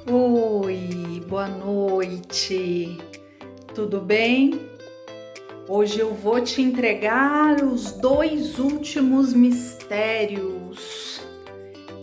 Oi, boa noite. Tudo bem? Hoje eu vou te entregar os dois últimos mistérios.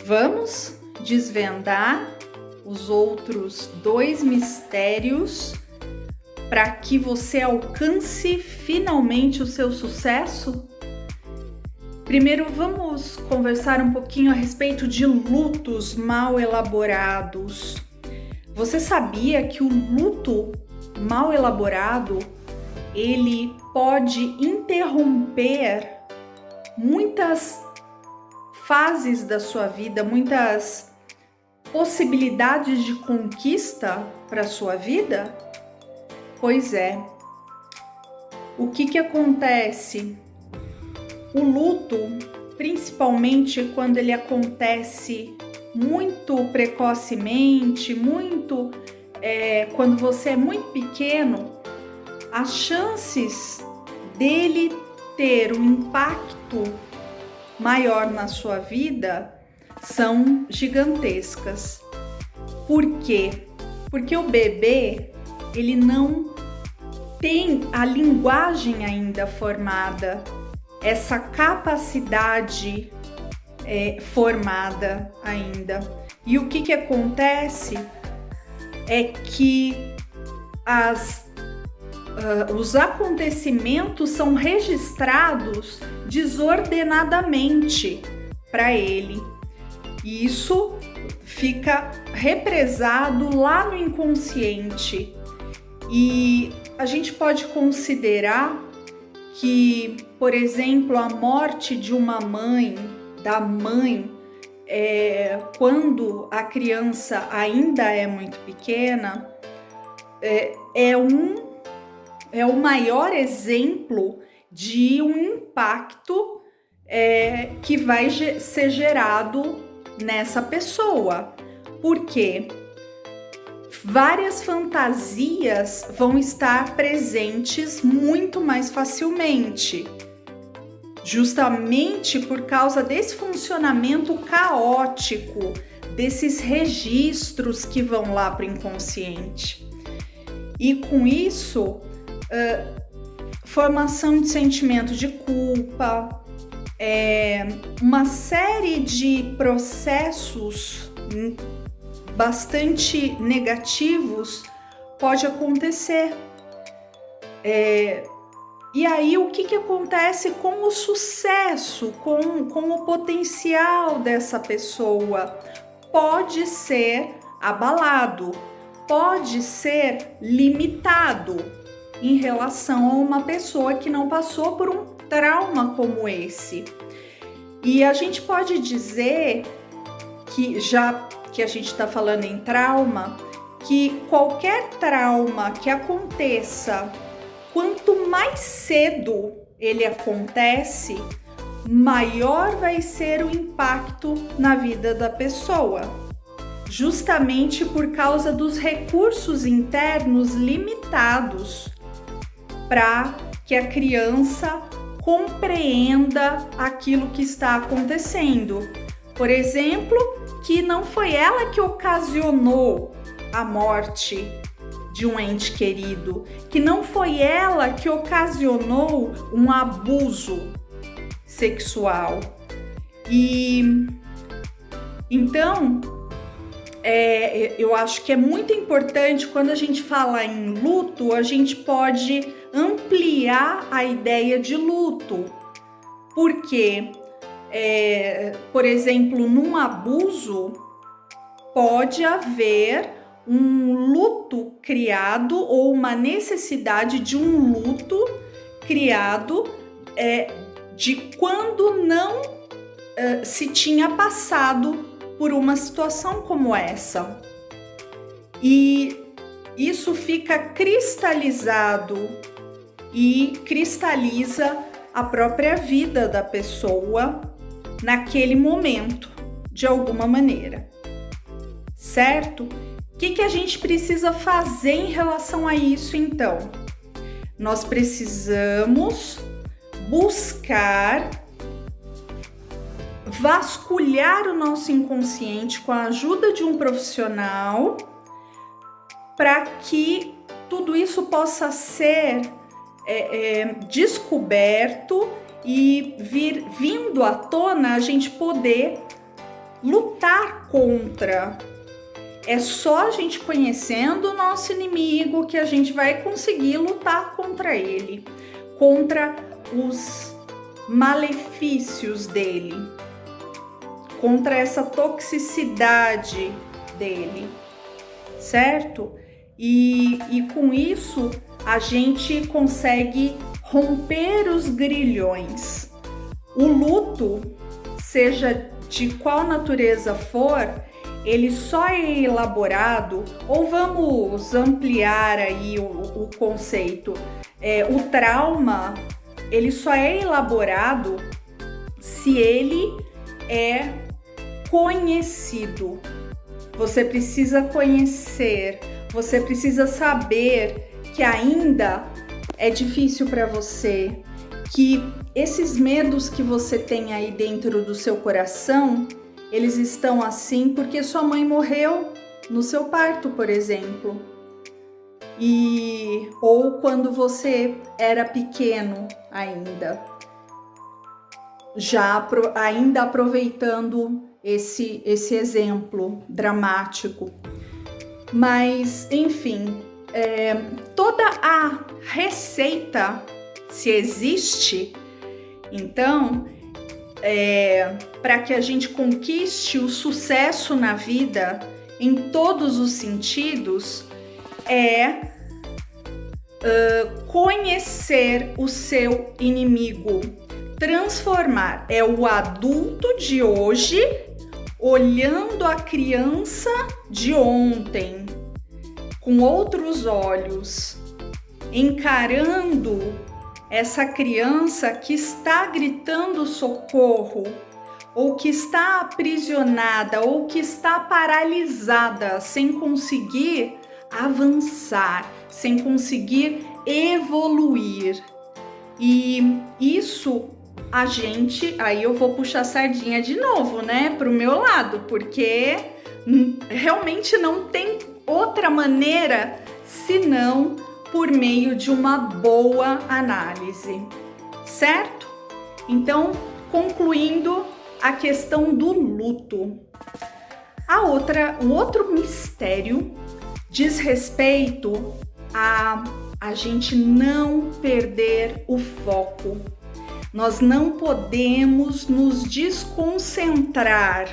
Vamos desvendar os outros dois mistérios para que você alcance finalmente o seu sucesso? Primeiro, vamos conversar um pouquinho a respeito de lutos mal elaborados. Você sabia que o luto mal elaborado, ele pode interromper muitas fases da sua vida, muitas possibilidades de conquista para a sua vida? Pois é. O que acontece? O luto, principalmente quando ele acontece muito precocemente, quando você é muito pequeno, as chances dele ter um impacto maior na sua vida são gigantescas. Por quê? Porque o bebê, ele não tem a linguagem ainda formada, essa capacidade formada ainda. E o que acontece é que os acontecimentos são registrados desordenadamente para ele. E isso fica represado lá no inconsciente. E a gente pode considerar que, por exemplo, a morte de uma mãe, quando a criança ainda é muito pequena, é o maior exemplo de um impacto que vai ser gerado nessa pessoa. Por quê? Várias fantasias vão estar presentes muito mais facilmente, justamente por causa desse funcionamento caótico, desses registros que vão lá para o inconsciente. E com isso, formação de sentimento de culpa, uma série de processos bastante negativos pode acontecer. E aí o que acontece com o sucesso, com o potencial dessa pessoa? Pode ser abalado, pode ser limitado em relação a uma pessoa que não passou por um trauma como esse. E a gente pode dizer que, já que a gente está falando em trauma, que qualquer trauma que aconteça, quanto mais cedo ele acontece, maior vai ser o impacto na vida da pessoa, justamente por causa dos recursos internos limitados para que a criança compreenda aquilo que está acontecendo. Por exemplo, que não foi ela que ocasionou a morte de um ente querido, que não foi ela que ocasionou um abuso sexual. E então, eu acho que é muito importante, quando a gente fala em luto, a gente pode ampliar a ideia de luto. Porque por exemplo, num abuso, pode haver um luto criado ou uma necessidade de um luto criado de quando não se tinha passado por uma situação como essa. E isso fica cristalizado e cristaliza a própria vida da pessoa naquele momento, de alguma maneira, certo? O que a gente precisa fazer em relação a isso, então? Nós precisamos buscar vasculhar o nosso inconsciente com a ajuda de um profissional para que tudo isso possa ser descoberto e vindo à tona, a gente poder lutar contra. É só a gente conhecendo o nosso inimigo que a gente vai conseguir lutar contra ele, contra os malefícios dele, contra essa toxicidade dele, certo? E com isso a gente consegue romper os grilhões. O luto, seja de qual natureza for, ele só é elaborado, ou vamos ampliar aí o conceito, o trauma, ele só é elaborado se ele é conhecido. Você precisa conhecer, você precisa saber que ainda é difícil para você, que esses medos que você tem aí dentro do seu coração, eles estão assim porque sua mãe morreu no seu parto, por exemplo. Ou quando você era pequeno ainda. Ainda aproveitando esse exemplo dramático. Mas, enfim, toda a receita, se existe, então, para que a gente conquiste o sucesso na vida em todos os sentidos, conhecer o seu inimigo, transformar. É o adulto de hoje olhando a criança de ontem com outros olhos, encarando essa criança que está gritando socorro, ou que está aprisionada, ou que está paralisada, sem conseguir avançar, sem conseguir evoluir. E isso aí eu vou puxar a sardinha de novo, né, pro meu lado, porque realmente não tem outra maneira senão por meio de uma boa análise, certo? Então, concluindo a questão do luto. O outro mistério diz respeito a gente não perder o foco. Nós não podemos nos desconcentrar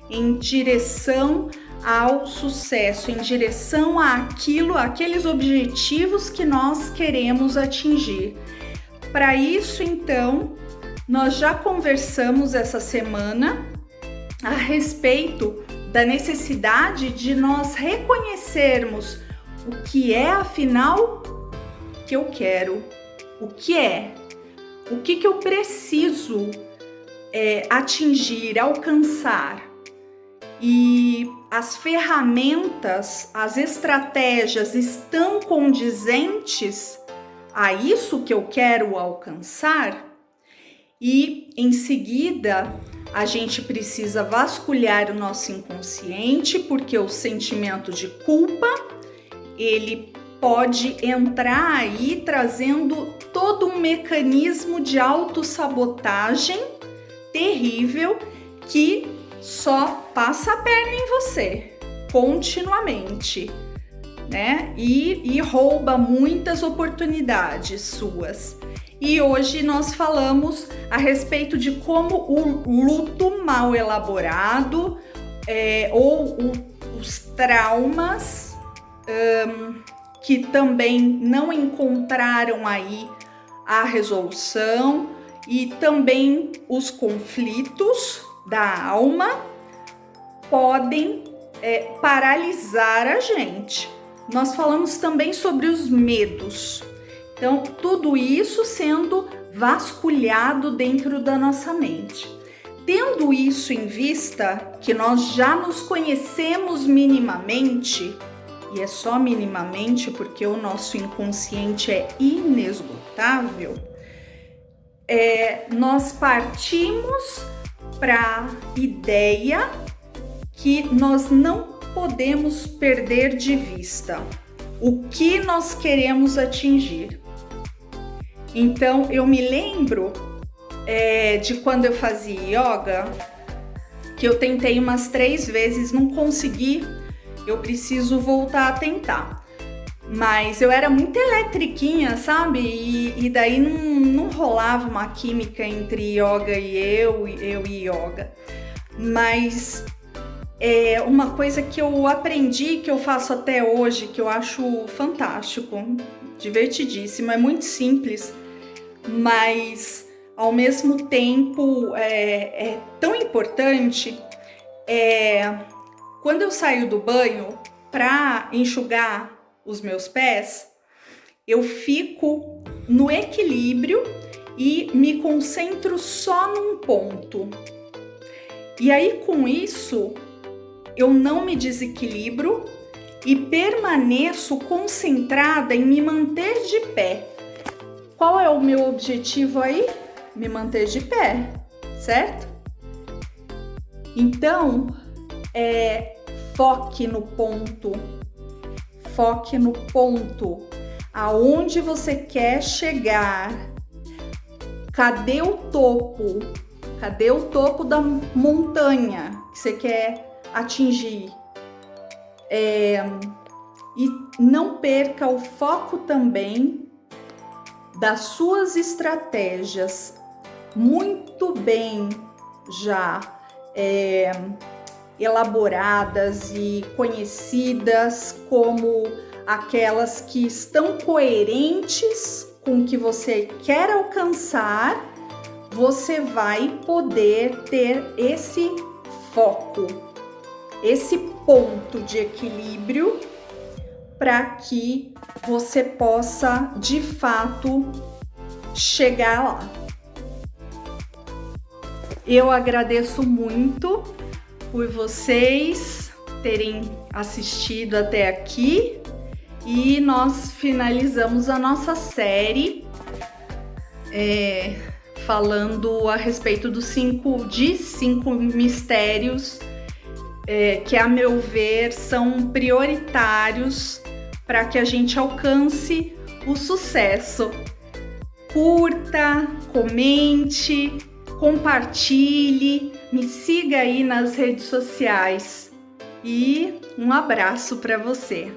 em direção ao sucesso, em direção àqueles objetivos que nós queremos atingir. Para isso, então, nós já conversamos essa semana a respeito da necessidade de nós reconhecermos o que é, afinal, que eu quero, o que eu preciso atingir, alcançar. E as ferramentas, as estratégias estão condizentes a isso que eu quero alcançar? E em seguida, a gente precisa vasculhar o nosso inconsciente, porque o sentimento de culpa, ele pode entrar aí trazendo todo um mecanismo de autossabotagem terrível que só passa a perna em você continuamente, né? E rouba muitas oportunidades suas. E hoje nós falamos a respeito de como o luto mal elaborado ou os traumas que também não encontraram aí a resolução e também os conflitos da alma podem paralisar a gente. Nós falamos também sobre os medos. Então, tudo isso sendo vasculhado dentro da nossa mente. Tendo isso em vista, que nós já nos conhecemos minimamente, e é só minimamente porque o nosso inconsciente é inesgotável, nós partimos para a ideia que nós não podemos perder de vista o que nós queremos atingir. Então, eu me lembro de quando eu fazia yoga, que eu tentei umas 3 vezes, não consegui, eu preciso voltar a tentar. Mas eu era muito eletriquinha, sabe? E daí não rolava uma química entre yoga e eu e yoga. Mas é uma coisa que eu aprendi, que eu faço até hoje, que eu acho fantástico, divertidíssimo, é muito simples, mas ao mesmo tempo é tão importante. Quando eu saio do banho para enxugar os meus pés, eu fico no equilíbrio e me concentro só num ponto. E aí, com isso, eu não me desequilibro e permaneço concentrada em me manter de pé. Qual é o meu objetivo aí? Me manter de pé, certo? Então, foque no ponto. Foque no ponto. Aonde você quer chegar? Cadê o topo? Cadê o topo da montanha que você quer atingir? E não perca o foco também das suas estratégias muito bem já elaboradas e conhecidas como aquelas que estão coerentes com o que você quer alcançar. Você vai poder ter esse foco, esse ponto de equilíbrio para que você possa de fato chegar lá. Eu agradeço muito por vocês terem assistido até aqui e nós finalizamos a nossa série falando a respeito dos 5 mistérios que, a meu ver, são prioritários para que a gente alcance o sucesso. Curta, comente, compartilhe, me siga aí nas redes sociais e um abraço para você.